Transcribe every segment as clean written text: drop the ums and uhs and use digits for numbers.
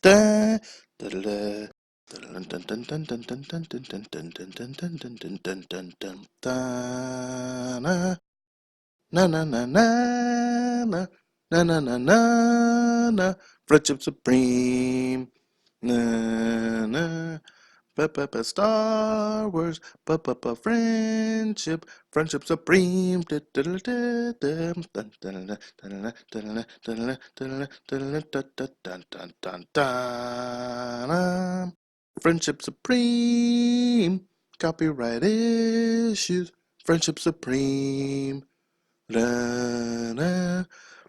Na na na na na na na na na na Friendship Supreme. Na na Star Wars. Friendship. Friendship Supreme. Friendship Supreme. Copyright issues. Friendship Supreme. Na, na,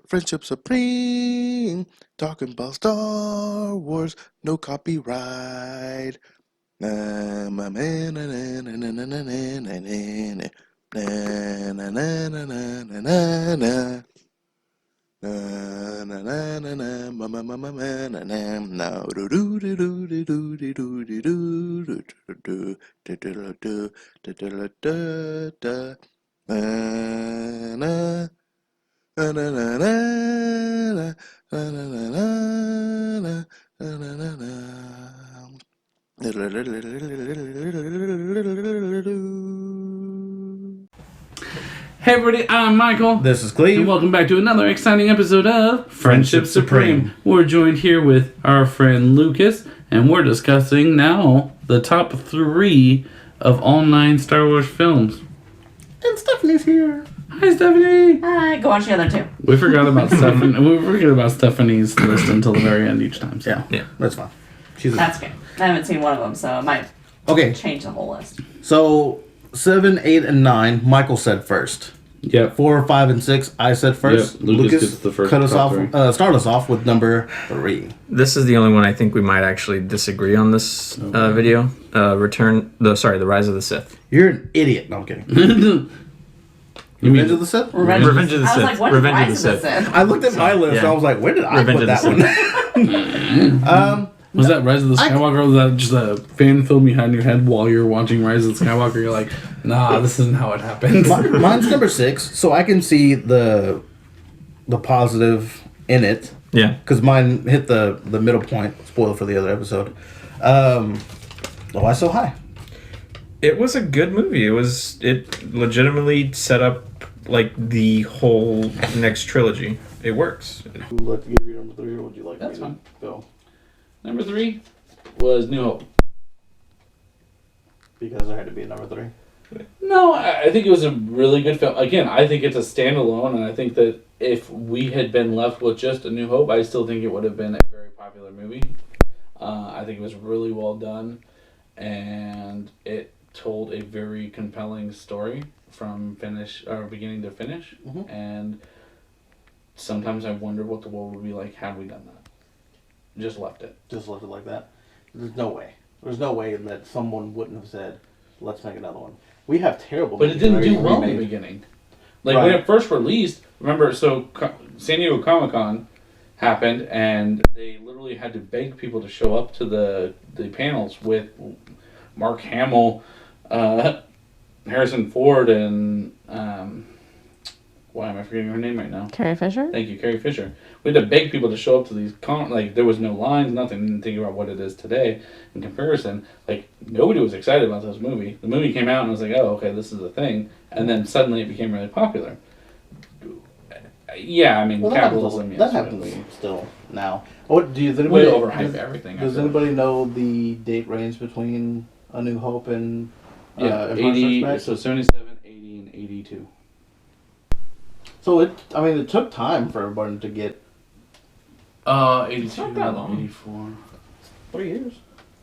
Friendship Supreme, talking about Star Wars, no copyright. Na, ma, na, na, na, na, na, na, na, na, na, na, na, na, na, na, na, na, na. Na na na na na ma ma ma ma ma na na na do do do do do do do do do do do do do do do do na na na na na na na na na Hey everybody, I'm Michael. This is Cleve. And welcome back to another exciting episode of Friendship Supreme. We're joined here with our friend Lucas, and we're discussing now the top 3 of all 9 Star Wars films. And Stephanie's here. Hi Stephanie! Hi, go watch the other 2. We forgot about Stephanie's list until the very end each time. So. Yeah, that's fine. That's good. I haven't seen one of them, so it might change the whole list. So 7, 8, and 9, Michael said first. Yeah. 4, 5, and 6, I said first. Yep. Lucas gets the first. Cut us off. Start us off with number 3. This is the only one I think we might actually disagree on this video. The Rise of the Sith. You're an idiot. No, I'm kidding. Revenge of the Sith? Revenge of the Sith. I was like, what is Revenge of the Rise of the Sith. Sith? I looked at my list and I was like, where did I Revenge put of the that one? Was that Rise of the Skywalker, or was that just a fan film you had in your head while you were watching Rise of the Skywalker? You're like, nah, this isn't how it happened. Mine's number 6, so I can see the positive in it. Yeah. Because mine hit the middle point. Spoiler for the other episode. Why so high? It was a good movie. It legitimately set up like the whole next trilogy. It works. Would you like to give your number 3, or would you like That's me to fine. go? Number 3 was New Hope. Because there had to be a number 3. No, I think it was a really good film. Again, I think it's a standalone, and I think that if we had been left with just A New Hope, I still think it would have been a very popular movie. I think it was really well done, and it told a very compelling story from beginning to finish. Mm-hmm. And sometimes I wonder what the world would be like had we done that. Just left it. Just left it like that. There's no way. There's no way that someone wouldn't have said, let's make another one. We have terrible But it didn't do well in the remade. beginning. Like, when it first released, remember, so San Diego Comic-Con happened, and they literally had to beg people to show up to the panels with Mark Hamill, Harrison Ford, and why am I forgetting her name right now? Carrie Fisher? Thank you, Carrie Fisher. We had to beg people to show up to these there was no lines, nothing. Didn't think about what it is today in comparison. Like, nobody was excited about this movie. The movie came out and I was like, oh, okay, this is a thing. And then suddenly it became really popular. Yeah, I mean, capitalism. That happens still now. What do you? Does We anybody overhype everything. Does anybody know the date range between A New Hope and Yeah, Empire 80. Strikes Back? So 77, 80, and 82. So it took time for everybody to get 82, It's not that long. 84. 3 years.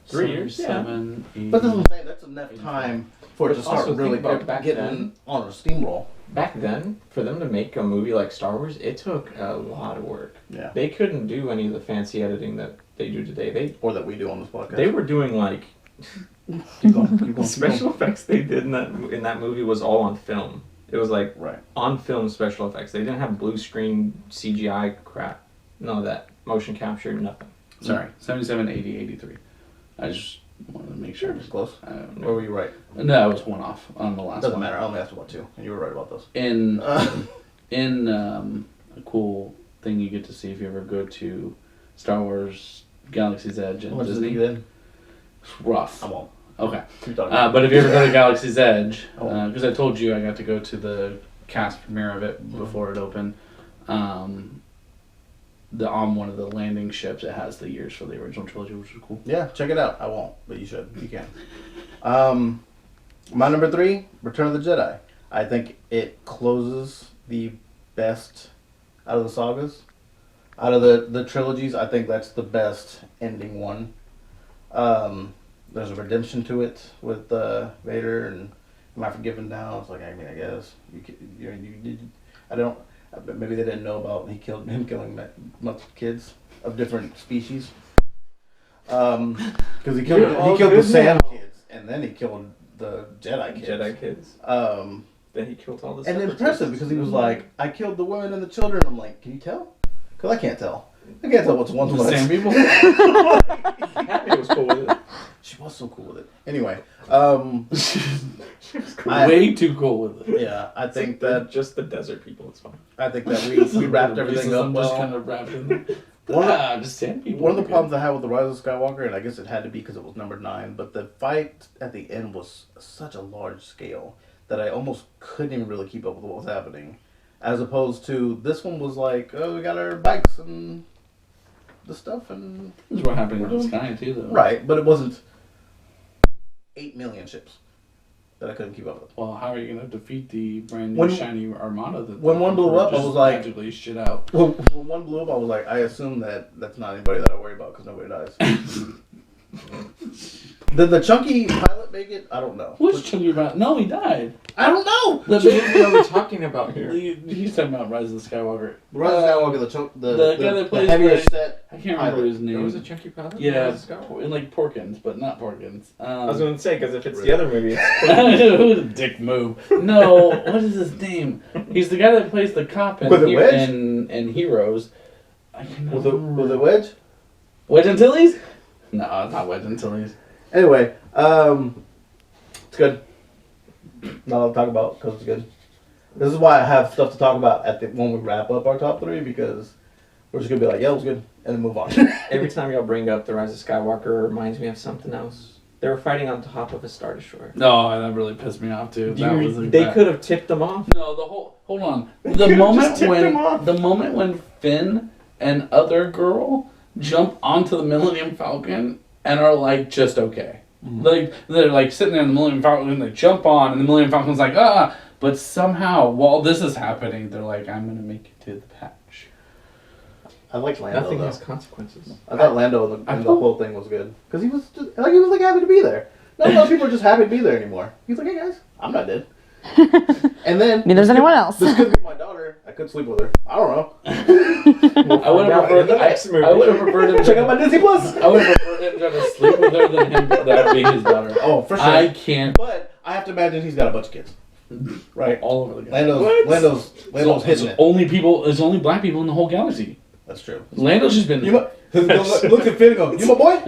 3 years, yeah. 7, 80. But that's what I'm saying. That's enough time for it to start Also, really think about back getting then. on a steamroll. Back then, for them to make a movie like Star Wars, it took a lot of work. Yeah. They couldn't do any of the fancy editing that they do today. Or that we do on this podcast. They were doing like Keep going, keep the going. special effects they did in that movie was all on film. It was like Right. on film special effects. They didn't have blue screen CGI crap. None of that. Motion capture, nothing. Sorry, 77, 80, 83. I just wanted to make sure. It's close. No, Or were you right? I was one off on the last Doesn't one. matter. I only asked about 2, and you were right about those. In a cool thing you get to see if you ever go to Star Wars Galaxy's Edge and How much does it Disney. get in? It's rough. I won't. Okay. Keep talking. But if you ever go to Galaxy's Edge, Oh. because I told you I got to go to the cast premiere of it before it opened. On one of the landing ships, it has the years for the original trilogy, which is cool. Yeah, check it out. I won't, but you should. You can. My number 3, Return of the Jedi. I think it closes the best out of the sagas. Out of the trilogies, I think that's the best ending one. There's a redemption to it with Vader and am I forgiven now? It's like, I mean, I guess you did. I don't. Maybe they didn't know about him killing multiple kids of different species. Because he killed the Sand kids and then he killed the Jedi kids. Jedi kids. Then he killed all the. And impressive because he was like, I killed the women and the children. I'm like, can you tell? Because I can't tell. I can't tell what's one's The what. same people? Happy was cool with it. She was so cool with it. Anyway, Way too cool with it. yeah, I think that just the desert people. It's fine. I think that we wrapped everything up Racism well. just kind of wrapped in there. Just sand people. One of the problems I had with the Rise of Skywalker, and I guess it had to be because it was number 9, but the fight at the end was such a large scale that I almost couldn't even really keep up with what was happening. As opposed to this one was like, oh, we got our bikes and the stuff and This is what happened in the sky too, though. right, but it wasn't 8 million ships that I couldn't keep up with. Well, how are you gonna defeat the brand new When- shiny armada? That when one blew up, I just was like- magically shit out. When one blew up, I was like, I assume that's not anybody that I worry about because nobody dies. Did the chunky pilot make it? I don't know. What's Chunky about? No, he died. I don't know. What are we talking about here? He's talking about Rise of the Skywalker. Rise of Skywalker, the guy that plays heavier the- set. I can't remember his name. There was a chunky pilot. Yeah, Rise of Skywalker? in like Porkins, but not Porkins. I was going to say because if it's Really? the other movie, it's It was a dick move. No, what is his name? He's the guy that plays the cop in, With the wedge? in Heroes. I cannot Was it remember. Wedge? Wedge Antilles? No, it's not Wedge Antilles. Anyway, it's good. Not a lot to talk about because it's good. This is why I have stuff to talk about when we wrap up our top 3 because we're just gonna be like, yeah, it was good, and then move on. every time y'all bring up the Rise of Skywalker, it reminds me of something else. They were fighting on top of a Star Destroyer. No, that really pissed me off too. That was like They that. could have tipped them off. No, hold on. could've just tipped him off. The moment when Finn and other girl jump onto the Millennium Falcon and are like just okay. Like they're like sitting there in the Millennium Falcon and they jump on and the Millennium Falcon's like but somehow while this is happening they're like, I'm gonna make it to the patch. I like Lando. Nothing though. has consequences. I thought Lando and the whole thing was good because he was just like happy to be there. Not a lot of people are just happy to be there anymore. He's like, hey guys, I'm not dead. And then Neither's anyone else. This could be my daughter. I could sleep with her. I don't know. I would have preferred I would have preferred him Check out my Disney Plus. I would have preferred him trying to sleep with her than him that being his daughter. Oh, for sure. I can't. But I have to imagine he's got a bunch of kids. Right. All over the galaxy. Lando's hitting it. There's only black people in the whole galaxy. That's true. Lando's just been. Look at Finn and go, you my boy?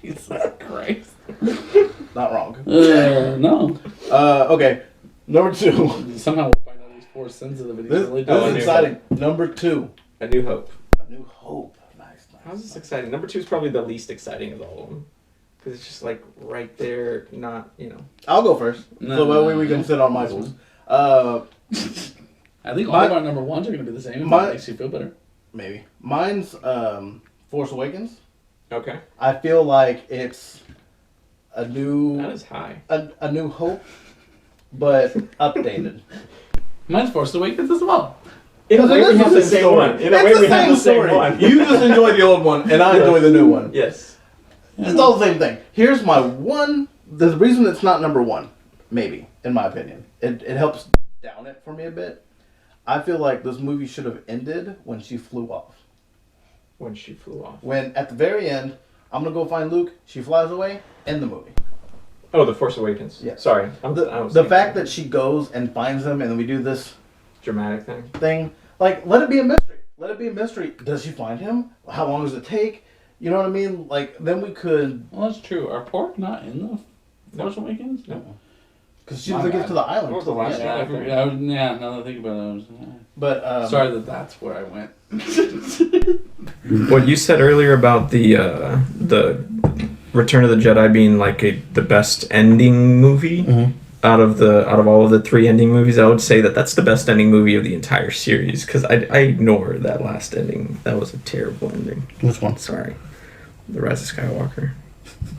Jesus Christ. Not wrong. No. Okay. Number 2. Somehow we'll find out he's force sensitive and he's This really is doing it. exciting. Number 2. A New Hope. A New Hope. Nice. How's this exciting? Number 2 is probably the least exciting of all of them. Because it's just like right there, not, I'll go first. No, So that way no, we no. can sit on Michael's. I think all My- of our number ones are going to be the same. If my- that makes you feel better. Maybe. Mine's Force Awakens. Okay. I feel like it's a new That is high. a New Hope, but updated. Mine's Force Awakens as well. In a Because way, it we is have the the same same story. one. In a It's way, the we have the same story. one. You just enjoy the old one, and I enjoy the new one. Yes. It's all the same thing. Here's my one. The reason it's not number 1, maybe, in my opinion, it helps down it for me a bit. I feel like this movie should have ended when she flew off. When she flew off. When at the very end, I'm gonna go find Luke. She flies away. End the movie. Oh, The Force Awakens. Yeah. Sorry. I was The thinking fact that she goes and finds him, and then we do this dramatic thing. thing. Like, let it be a mystery. Let it be a mystery. Does she find him? How long does it take? You know what I mean? Like, then we could. Well, that's true. Are Pork not in the Force Awakens? No. Because she doesn't get to the island. What was the last Yeah. one? Yeah, now that I think about it, I was, But sorry that's where I went. What you said earlier about the Return of the Jedi being like the best ending movie out of all of the 3 ending movies, I would say that's the best ending movie of the entire series because I ignore that last ending. That was a terrible ending. Which one? Sorry, The Rise of Skywalker.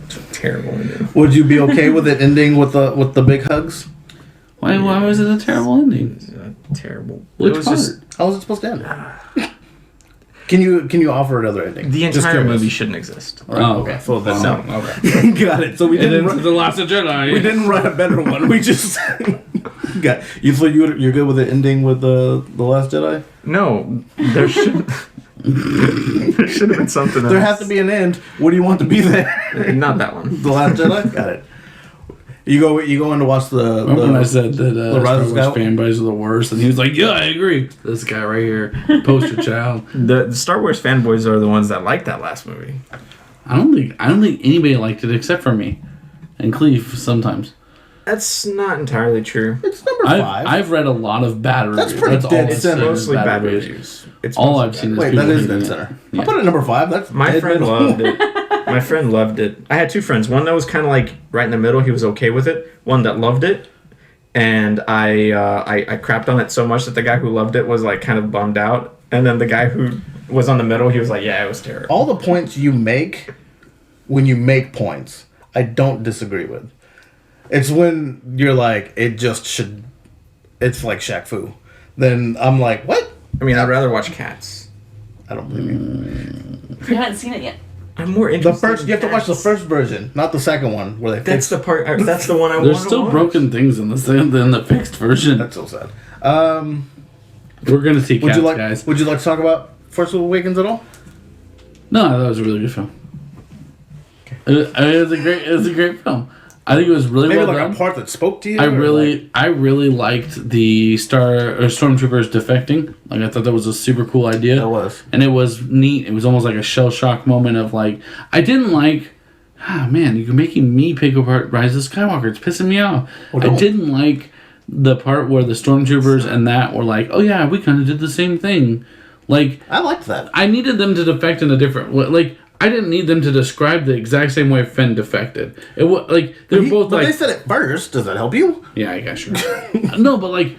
It's a terrible ending. Would you be okay with it ending with the big hugs? Why was it a terrible ending? Terrible. Which it was part? just How was it supposed to end? Can you offer another ending? the Just entire curious. movie shouldn't exist. Oh, Okay, so then No. Okay. got it. So we And didn't then The Last Jedi. we didn't write a better one. We just got you. So you're good with the ending with the Last Jedi? No, there should there should have been something else. There has to be an end. What do you want to be there? Not that one. The Last Jedi. Got it. You go in to watch the. Remember when I said that Rise of Star Wars Skywalker? fanboys are the worst? And he was like, yeah, I agree. This guy right here, poster child. The Star Wars fanboys are the ones that like that last movie. I don't think anybody liked it except for me. And Cleve sometimes. That's not entirely true. It's number 5. I've read a lot of bad reviews. That's pretty dead all I've It's center. seen is mostly bad reviews. It's All mostly I've bad seen is Wait, people that is hating dead it. center. Yeah. I put it at number 5. That's My dead friend middle. loved it. My friend loved it. I had 2 friends. One that was kind of like right in the middle. He was okay with it. One that loved it. And I crapped on it so much that the guy who loved it was like kind of bummed out. And then the guy who was on the middle, he was like, yeah, it was terrible. All the points you make when you make points, I don't disagree with. It's when you're like, it just should. It's like Shaq Fu. Then I'm like, what? I mean, I'd rather watch Cats. I don't believe you. You haven't seen it yet. I'm more The interested first, in you have to watch the Cats. first version, not the second one where they That's fixed. the part. That's the one I want. There's still broken things in the fixed version. That's so sad. We're gonna see Would Cats, you like? guys. Would you like to talk about Force Awakens at all? No, I thought it was a really good film. It was a great film. I think it was really Maybe well like done. a part that spoke to you. I or really liked the stormtroopers defecting. Like I thought that was a super cool idea. That was. And it was neat. It was almost like a shell shock moment of like I didn't like. Ah man, you're making me pick apart Rise of Skywalker. It's pissing me off. Well, I don't. didn't like the part where the stormtroopers and that were like, oh yeah, we kind of did the same thing. Like I liked that. I needed them to defect in a different way. Like I didn't need them to describe the exact same way Finn defected. It was like they're both but like they said it first. Does that help you? yeah, I guess sure. No, but like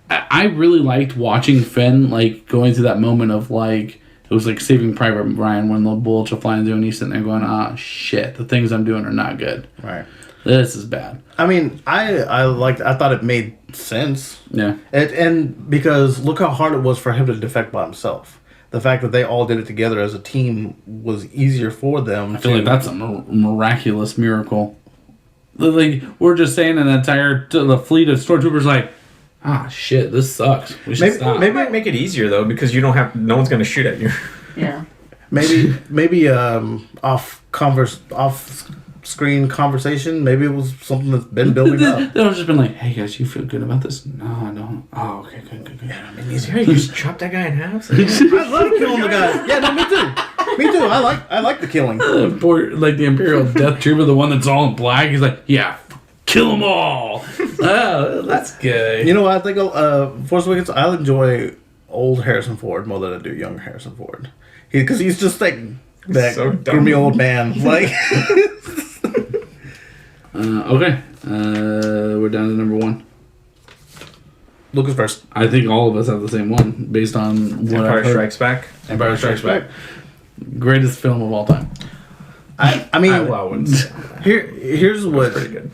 I really liked watching Finn like going through that moment of like it was like Saving Private Ryan when the bullets are flying through and he's sitting there going, ah shit, the things I'm doing are not good. Right. This is bad. I mean, I liked. I thought it made sense. Yeah. And because look how hard it was for him to defect by himself. The fact that they all did it together as a team was easier for them. I feel like that's a miraculous miracle. Like we're just saying an entire the fleet of stormtroopers like, ah shit, this sucks. We should stop. Maybe it might make it easier though because you don't have. No one's gonna shoot at you. Yeah. maybe off screen conversation. Maybe it was something that's been building up. They've just been like, hey guys, you feel good about this? No, I don't. Oh, okay, good. Hey, you just chop that guy in half. I love killing the guy. Yeah, no, me too. Me too. I like the killing. Poor, like the Imperial Death Trooper, the one that's all in black. He's like, yeah, kill them all. Oh, that's good. You know what I think? Force Awakens. I'll enjoy old Harrison Ford more than I do young Harrison Ford. Because he's just like that So dumb. grimy old man. Like Okay, we're down to number 1. Lucas first. I think all of us have the same one based on what Empire I've heard. Strikes Back. Empire Strikes Back. Greatest film of all time. I mean, I wouldn't say that. here's what. Pretty good.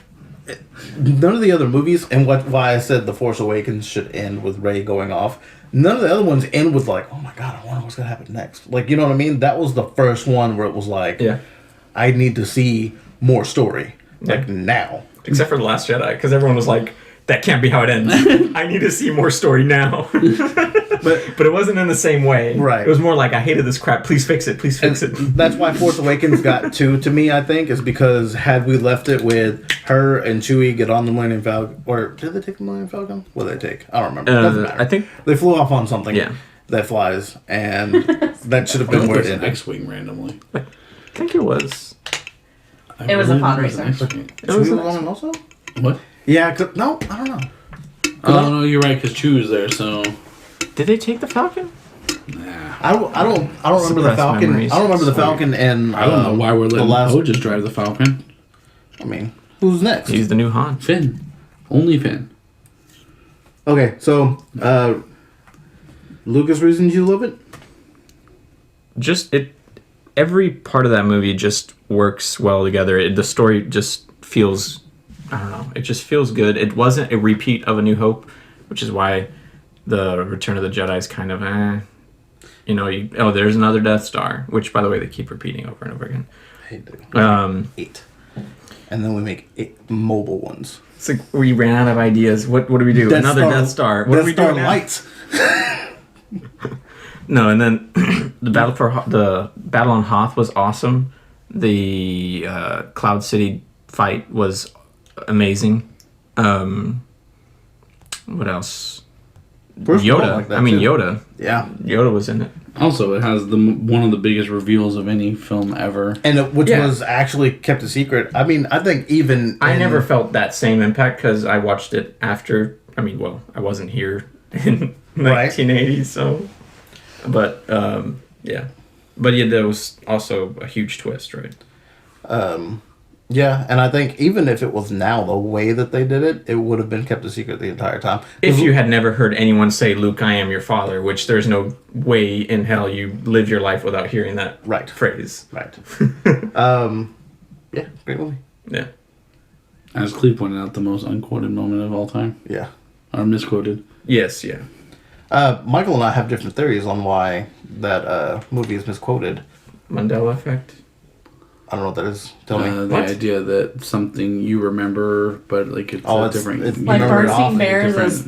None of the other movies, and why I said The Force Awakens should end with Rey going off. None of the other ones end with like, oh my god, I wonder what's gonna happen next. Like, you know what I mean? That was the first one where it was like, Yeah. I need to see more story, like now. Except for The Last Jedi, because everyone was like, that can't be how it ends. I need to see more story now. but it wasn't in the same way. Right. It was more like, I hated this crap. Please fix it. Please fix it. That's why Force Awakens got 2 to me. I think is because had we left it with her and Chewie get on the Millennium Falcon, or did they take the Millennium Falcon? What did they take? I don't remember. Doesn't matter. I think They flew off on something Yeah. that flies, and that should have I been think where it there's an ended. X-wing randomly. it was. It was a pod think there's an racer. X-wing. It was Chewie an was on it also? What? Yeah, no, I don't know. Oh no, you're right, because Chewie was there. So Did they take the Falcon? nah. I don't remember the Suppressed Falcon. memories. I don't remember the Falcon and I don't know why we're letting last. Poe just drive the Falcon. I mean, who's next? He's the new Han. Finn, only Finn. Okay, so Lucas, reasons you love it? Just every part of that movie just works well together. The story just feels, I don't know, it just feels good. It wasn't a repeat of A New Hope, which is why the Return of the Jedi is kind of there's another Death Star, which by the way they keep repeating over and over again. Hey, dude. 8. And then we make 8 mobile ones. It's like we ran out of ideas. What do we do? Another Death Star. What do we do now? lights. No, and then the battle on Hoth was awesome. The Cloud City fight was amazing. What else? Yoda. Yoda. Yeah. Yoda was in it. Also, it has one of the biggest reveals of any film ever. And which was actually kept a secret. I mean, I think I never felt that same impact because I watched it after. I wasn't here in 1980, so. But yeah, there was also a huge twist, right? Yeah, and I think even if it was now, the way that they did it, it would have been kept a secret the entire time. If you had never heard anyone say, "Luke, I am your father," which there's no way in hell you live your life without hearing that phrase. Right. Yeah, great movie. Yeah. As Cleve pointed out, the most unquoted moment of all time. Yeah. Or misquoted. Yes, yeah. Michael and I have different theories on why that movie is misquoted. Mandela effect. I don't know what that is. Tell me. The idea that something you remember, but like it's different. It's Like Bernstein Bears is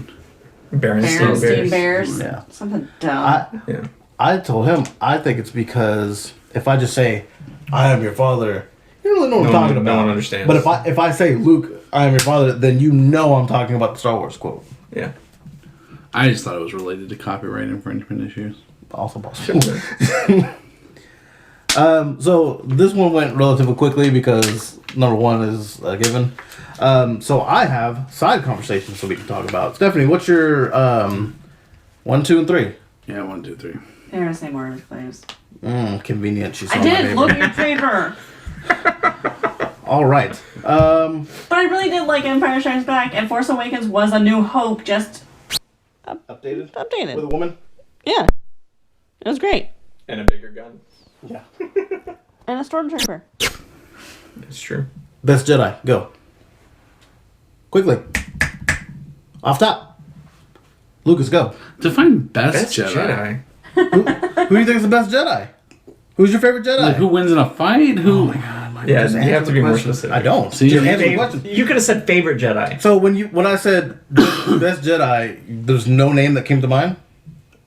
Berenstain Bears. Yeah. Something dumb. I told him I think it's because if I just say I am your father, you don't really know what I'm talking about. No one understands. But if I say Luke, I am your father, then you know I'm talking about the Star Wars quote. Yeah. I just thought it was related to copyright infringement issues. Also possible. So this one went relatively quickly because number 1 is a given. So I have side conversations so we can talk about. Stephanie, what's your 1, 2, and 3? Yeah, 1, 2, 3. They're the same order, please. Convenient. She's I did look at your paper. All right. But I really did like Empire Strikes Back, and Force Awakens was A New Hope, just Updated updated. with a woman. Yeah, it was great. And a bigger gun. Yeah. And a stormtrooper. That's true. Best Jedi. Go. Quickly. Off top. Lucas, go. Define best Jedi. Who do you think is the best Jedi? Who's your favorite Jedi? Like who wins in a fight? Who? Oh my god. Mike, Yeah, just you answer have to the be more question. specific. I don't. See, Just you answer the question. You could have said favorite Jedi. So when I said best Jedi, there's no name that came to mind?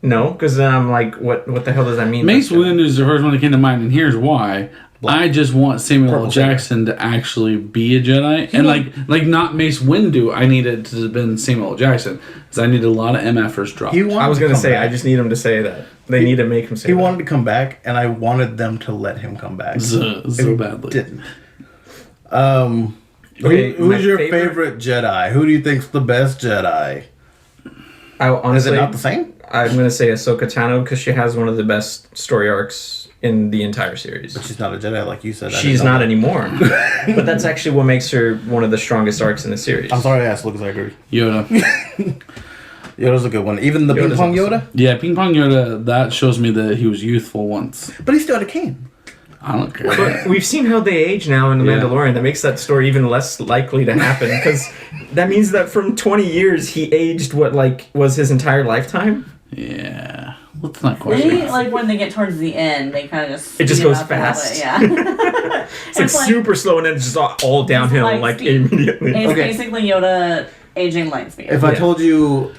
No, because then I'm like, what the hell does that mean? Mace Windu is the first one that came to mind, and here's why. I just want Samuel L. Purple Jackson to actually be a Jedi, and like not Mace Windu. I needed to have been Samuel L. Jackson because I needed a lot of MFers dropped. I was gonna say, I just need him to say that. They need to make him say He that. wanted to come back, and I wanted them to let him come back. so badly. Didn't. Okay, my Who's your favorite Jedi? Who do you think's the best Jedi? I honestly, Is it not the same? I'm gonna say Ahsoka Tano because she has one of the best story arcs in the entire series. But she's not a Jedi, like you said. She's not anymore. But that's actually what makes her one of the strongest arcs in the series. I'm sorry I asked, Lucas, I agree. Yoda. Yoda's a good one. Even the Yoda's ping pong awesome. Yoda? Yeah, Ping Pong Yoda. That shows me that he was youthful once. But he still had a cane. I don't care. But we've seen how they age now in The Yeah. Mandalorian. That makes that story even less likely to happen because that means that from 20 years he aged what was his entire lifetime. Yeah, let's not question They, it. like, when they get towards the end, they kind of just... It just speed goes up a little fast. bit, yeah. It's like super slow and then it's just all downhill like speed. immediately. It's Okay. basically Yoda aging light speed. If I Yeah. told you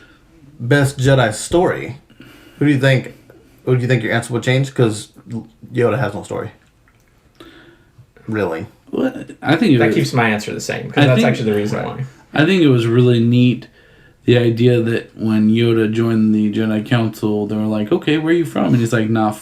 best Jedi story, who do you think your answer would change? Because Yoda has no story. Really? What? I think it That was, keeps my answer the same because I that's think- actually the reason why. I think it was really neat. The idea that when Yoda joined the Jedi Council, they were like, "Okay, where are you from?" And he's like, "Nah,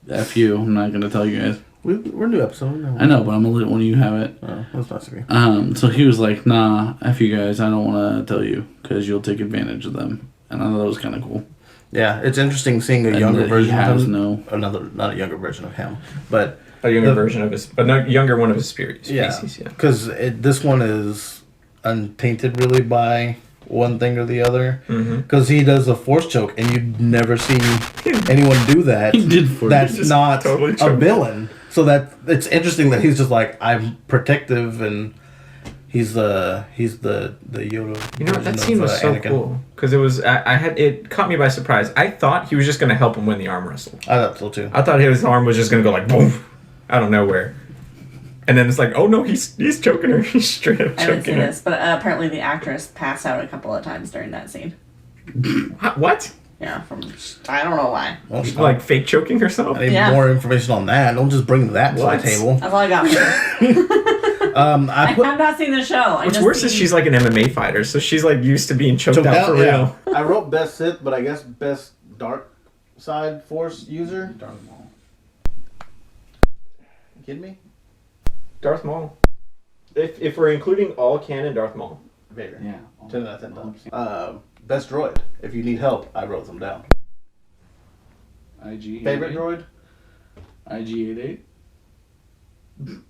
f you. I'm not gonna tell you guys." We're new episode. No. I know, but I'm gonna let one of you have it. Oh, that's nice of you. So he was like, "Nah, f you guys. I don't want to tell you because you'll take advantage of them." And I thought it was kind of cool. Yeah, it's interesting seeing a And younger that he version has of him. no. Not a younger version of him, but A younger version of his, but no younger one of his species. yeah, Yeah. because this one is untainted really by one thing or the other. Because he does a force choke, and you'd never see anyone do that. He did force That's just not totally a choked. villain. So that it's interesting that he's just like, I'm protective, and he's the Yoda. You know what? version That of, scene was so Anakin. cool because it was. I had it caught me by surprise. I thought he was just gonna help him win the arm wrestle. I thought so too. I thought his arm was just gonna go like boom, out of nowhere, and then it's like, oh no, he's choking her. He's straight up I didn't see choking her. this, but apparently the actress passed out a couple of times during that scene. What? Yeah, I don't know why. Well, Like fake choking herself? I need Yeah. more information on that. Don't just bring that to What? the table. That's all I got. I I put have not seen the show. What's worse is she's like an MMA fighter, so she's like used to being choked Choked out out, for yeah. real. I wrote best Sith, but I guess best dark side force user. Darth Maul. You kidding me? Darth Maul. If we're including all canon, Darth Maul. Vader. Yeah. 10 out of 10 times. Best droid. If you need help, I wrote them down. IG. Favorite droid? IG-88. Do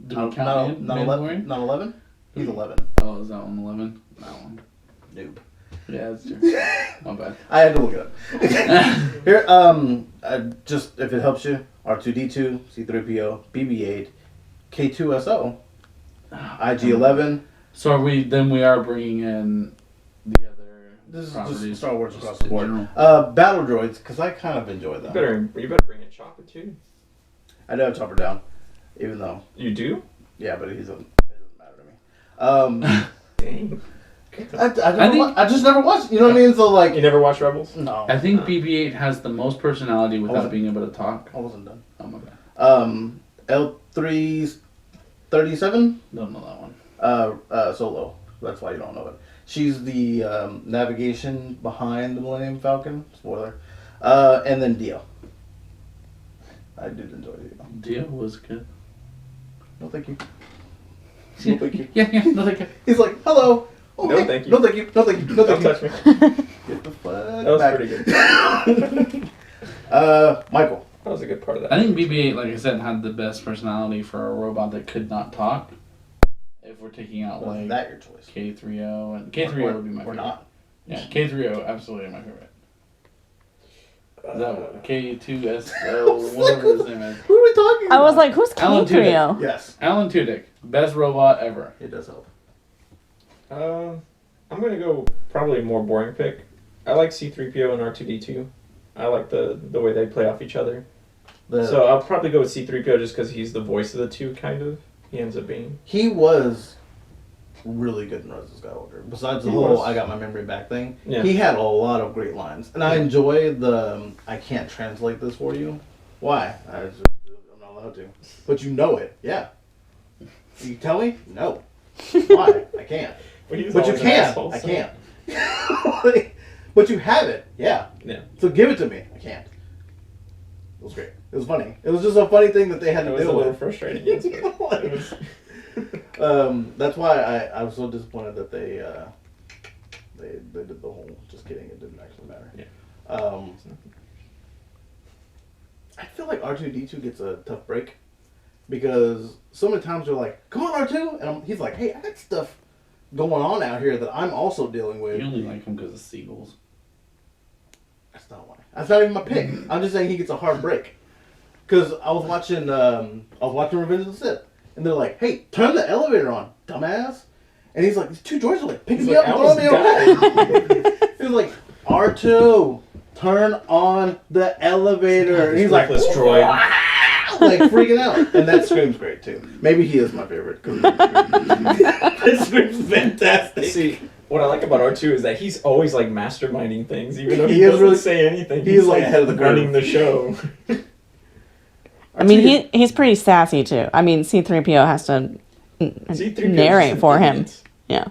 we Not count in 11. Mandalorian? Not 11? He's 11. Oh, is that one 11? That one. Noob. Yeah, that's true. My bad. I had to look it up. Here, just if it helps you, R2D2, C3PO, BB-8, K2SO, IG-11. So we are bringing in the other This is properties. just Star Wars across just the in board. general. Battle droids, because I kind of enjoy You them. better bring in Chopper too. I do have Chopper down, even though, You do? yeah, but it doesn't matter to me. Dang. I just never watched. You know what I mean? So like, You never watched Rebels? no, I think BB-8 has the most personality without wasn't- being able to talk. I wasn't done. Oh my god. L337, Don't know that one. Solo. That's why you don't know it. She's the navigation behind the Millennium Falcon. Spoiler. And then Dio. I did enjoy Dio. Dio was good. No, thank you. No, thank you. Yeah, no, thank you. He's like, hello. Oh, No, hey. thank you. No, thank you. No, thank you. No, Don't thank you. touch me. Get the fuck That was back. pretty good. Michael. That was a good part of that. I think BB-8, like I said, had the best personality for a robot that could not talk. If we're taking out Was like that your choice? K3O and K3O would be my Or favorite. not. Yeah, K3O absolutely my favorite. Is that K2SO, whatever his name is. Who are we talking about? I was like, who's Alan K3O? Yes, Alan Tudyk, best robot ever. it does help. I'm gonna go probably a more boring pick. I like C3PO and R2D2. I like the way they play off each other. So I'll probably go with C3PO just because he's the voice of the two, kind of. He ends up being. He was really good in Rise of Skywalker. Besides the He whole was. "I got my memory back" thing, Yeah. he had a lot of great lines, and I enjoy the "I can't translate this for you." Why? I'm not allowed to. But you know it. Yeah. You tell me? No. Why? I can't. But, he was But you always an can. asshole, I so- can't. But you have it. Yeah. Yeah. So give it to me. I can't. It was great. It was funny. It was just a funny thing that they had It to was a deal little with. frustrating. Yes, but it was. That's why I was so disappointed that they did the whole just kidding, it didn't actually matter. Yeah. I feel like R2D2 gets a tough break because so many times they're like, "Come on, R2," and he's like, "Hey, I got stuff going on out here that I'm also dealing with." You only like him because of seagulls. That's not why. That's not even my pick. I'm just saying he gets a hard break. Cause I was watching Revenge of the Sith, and they're like, "Hey, turn the elevator on, dumbass!" And he's like, "These two droids are like picking He's me like, up "I and throwing me almost away." He was like, "R2, turn on the elevator," and he's like, Reckless droid. "Wow!" like freaking out. And that scream's great too. Maybe he is my favorite. This scream's fantastic. See, what I like about R2 is that he's always like masterminding things, even though he is doesn't really- say anything. he's, like, ahead of the curve. running the show. I mean, he's pretty sassy too. I mean, C3PO has to C3PO 's narrate just for him. idiots, Yeah.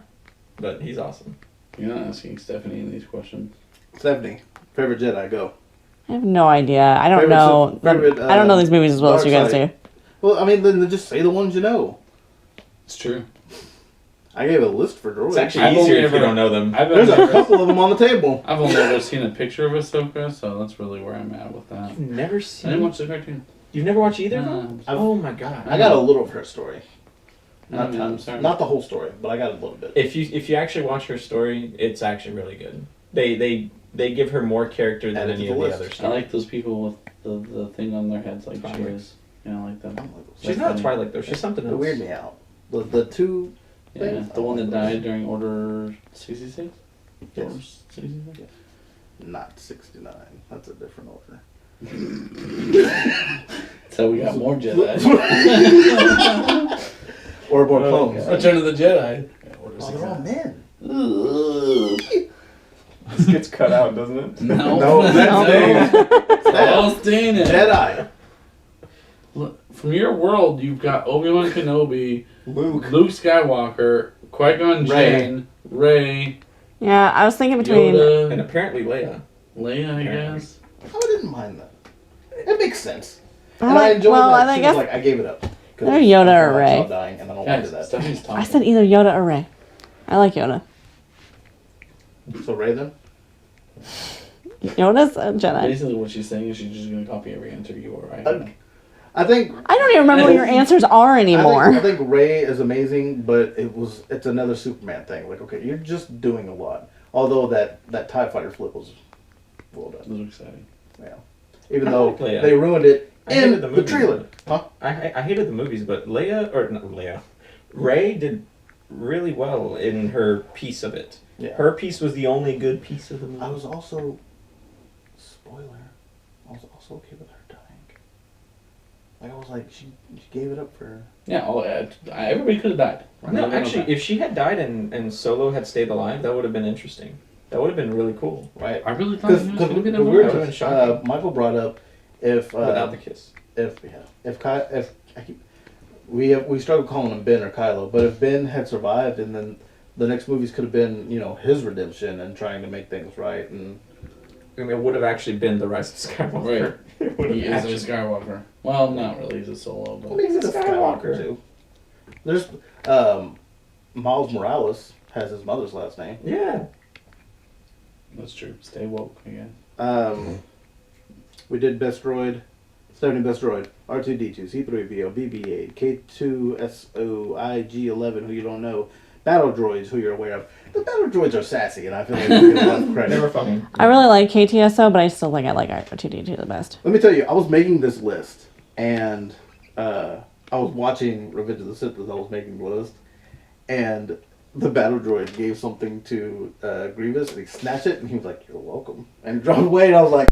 But he's awesome. You're not asking Stephanie these questions. Stephanie, favorite Jedi, go. I have no idea. I don't Favorite know. Sith- favorite, I don't know these movies as well as you guys dark do. Well, I mean, then just say the ones you know. It's true. I gave a list for droids. It's actually I've easier only if you ever- don't know them. There's a couple of them on the table. I've only ever seen a picture of Ahsoka, so that's really where I'm at with that. You've never I seen. didn't watch the cartoon. You've never watched either of them? I've- Oh my god! I got a little of her story. I'm Not the whole story, but I got a little bit. If you actually watch her story, it's actually really good. They give her more character than Add it any to of the the list. other I stuff. like those people with the thing on their heads like she Fireworks. is. Yeah, I like them. She's not a Twilight though. She's something It else. weirded me out. The two Yeah, things. the one that died during Order 66? Yes. Order 66? Not 69. That's a different order. So we got more Jedi. Or more clones. Return of the Jedi. Order Oh, they're all 69. men. This gets cut out, doesn't it? No, No, that's all staying in. Jedi. Look, from your world, you've got Obi-Wan Kenobi, Luke. Luke Skywalker, Qui-Gon Jinn, Rey, Yeah, I was thinking between. And Yoda, apparently Leia. Leia, I guess. I didn't mind that. It makes sense. I And I like- enjoyed well, that. I She guess was like, I gave it up. 'Cause They're Yoda I or feel like Rey. Child dying, and I don't want to Guys, do that. Stephanie's talking. I said either Yoda or Rey. I like Yoda. So Rey then? Yoda's a Jedi. Basically, what she's saying is she's just going to copy every answer you are right. I think I don't even remember what your answers are anymore. I think Rey is amazing, but it's another Superman thing. Like, okay, you're just doing a lot. Although that TIE fighter flip was well done. Those are exciting. Yeah. Even I though like Leia. they ruined it I in hated the, the movies, trailer. Huh? I hated the movies, but Rey did really well in her piece of it. Yeah. Her piece was the only good piece of the movie. I was also spoiler. I was also okay with her dying. Like I was like, she gave it up for. Yeah, everybody could have died. No, actually, if she had died and Solo had stayed alive, that would have been interesting. That would have been really cool. Right. I really thought he was going to be the that weird That would've been shocking. Michael brought up if Without the kiss. we struggle calling him Ben or Kylo, but if Ben had survived, and then the next movies could have been his redemption and trying to make things right, and I mean, it would have actually been the Rise of Skywalker. It would have He is actually- a Skywalker. Well, not really. He's a Solo, I but mean, he's a Skywalker. Skywalker too. There's Miles Morales has his mother's last name. Yeah. that's true. Stay woke, I guess. We did best droid, 70 best droid, R2D2, C3PO, BB-8, K2SO, IG-11, who you don't know, battle droids, who you're aware of. The battle droids are sassy, and I feel like they get a lot of They credit. were funny. I really like KTSO, but I still think I like R2D2 the best. Let me tell you, I was making this list, and I was watching Revenge of the Sith as I was making the list, and the battle droid gave something to Grievous, and he snatched it, and he was like, "You're welcome," and drove away, and I was like,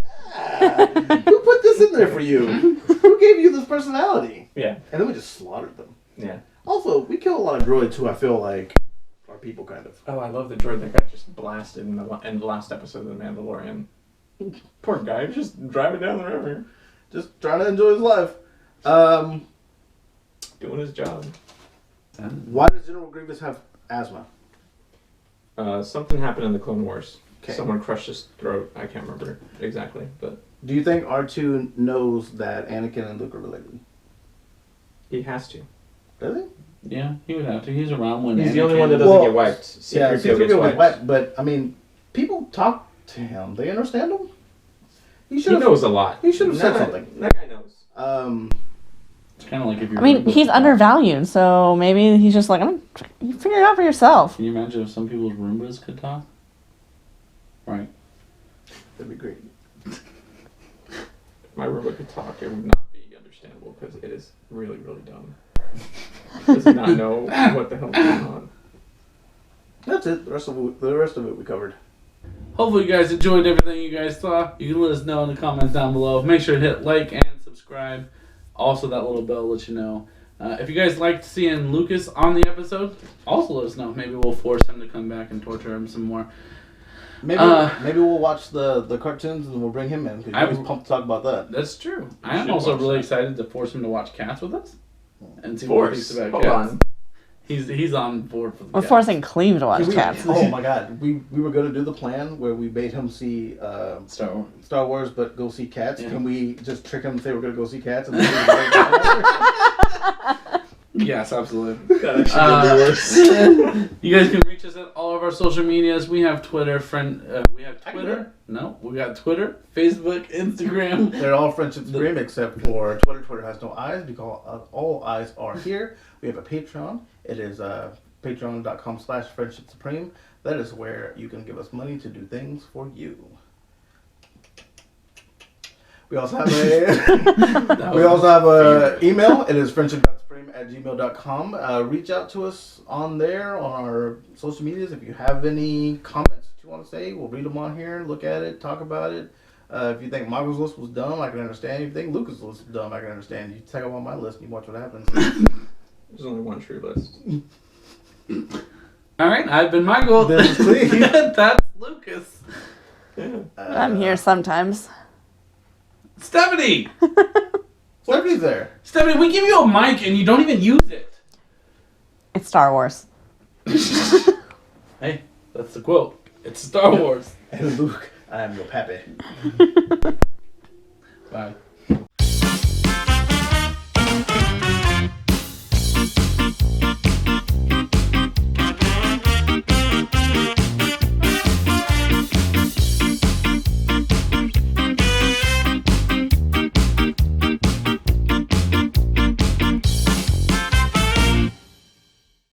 who put this in there for you? Who gave you this personality? Yeah. And then we just slaughtered them. Yeah. Also, we kill a lot of droids who I feel like are people, kind of. Oh, I love the droid that got just blasted in the last episode of The Mandalorian. Poor guy, just driving down the river, Just trying to enjoy his life. doing his job. Why does General Grievous have asthma? Something happened in the Clone Wars. Okay. Someone crushed his throat. I can't remember exactly, but Do you think R2 knows that Anakin and Luke are related? he has to. Does he? Yeah, he would have to. He's around when He's the Anakin- only one that doesn't Well, get wiped. Yeah, C-3PO C-3PO gets was wiped. wet, but I mean, people talk to him. They understand him. He He should have. knows a lot. He should have said That- something. That guy knows. It's kind of like if you're. I mean, he's undervalued, so maybe he's just like, you figure it out for yourself. Can you imagine if some people's Roombas could talk? Right. That'd be great. If my robot could talk, it would not be understandable because it is really, really dumb. Does not know what the hell's going on. That's it. The rest of it we covered. Hopefully, you guys enjoyed everything you guys saw. You can let us know in the comments down below. Make sure to hit like and subscribe. Also, that little bell lets you know. If you guys liked seeing Lucas on the episode, also let us know. Maybe we'll force him to come back and torture him some more. Maybe we'll watch the cartoons and we'll bring him in because he's pumped to talk about that. That's true. I You am should also watch really that. excited to force him to watch Cats with us and see what he thinks Force. about Hold Cats. on. He's on board for the We're Cats. forcing Cleve to watch We- Cats. oh my god, we were gonna do the plan where we made him see Star Wars. Star Wars, but go see Cats. Yeah. Can we just trick him and say we're gonna go see Cats? And then Yes, absolutely. That actually would be worse. You guys can reach us at all of our social medias. We have Twitter, we have Twitter. No, we got Twitter, Facebook, Instagram. they're all Friendship Supreme except for Twitter. Twitter has no eyes because all eyes are here. We have a Patreon. It is patreon.com/Friendship Supreme. That is where you can give us money to do things for you. We also have a email. It is friendship.supreme@gmail.com. Reach out to us on there on our social medias if you have any comments that you want to say. We'll read them on here, look at it, talk about it. If you think Michael's list was dumb, I can understand. If you think Lucas' list was dumb, I can understand. You take up on my list and you watch what happens. There's only one true list. All right, I've been Michael. This is Cleve. That's Lucas. I'm here sometimes. Stephanie! Stephanie's there. Stephanie, we give you a mic and you don't even use it. It's Star Wars. Hey, that's the quote. It's Star Wars. And Luke, I am your pappy.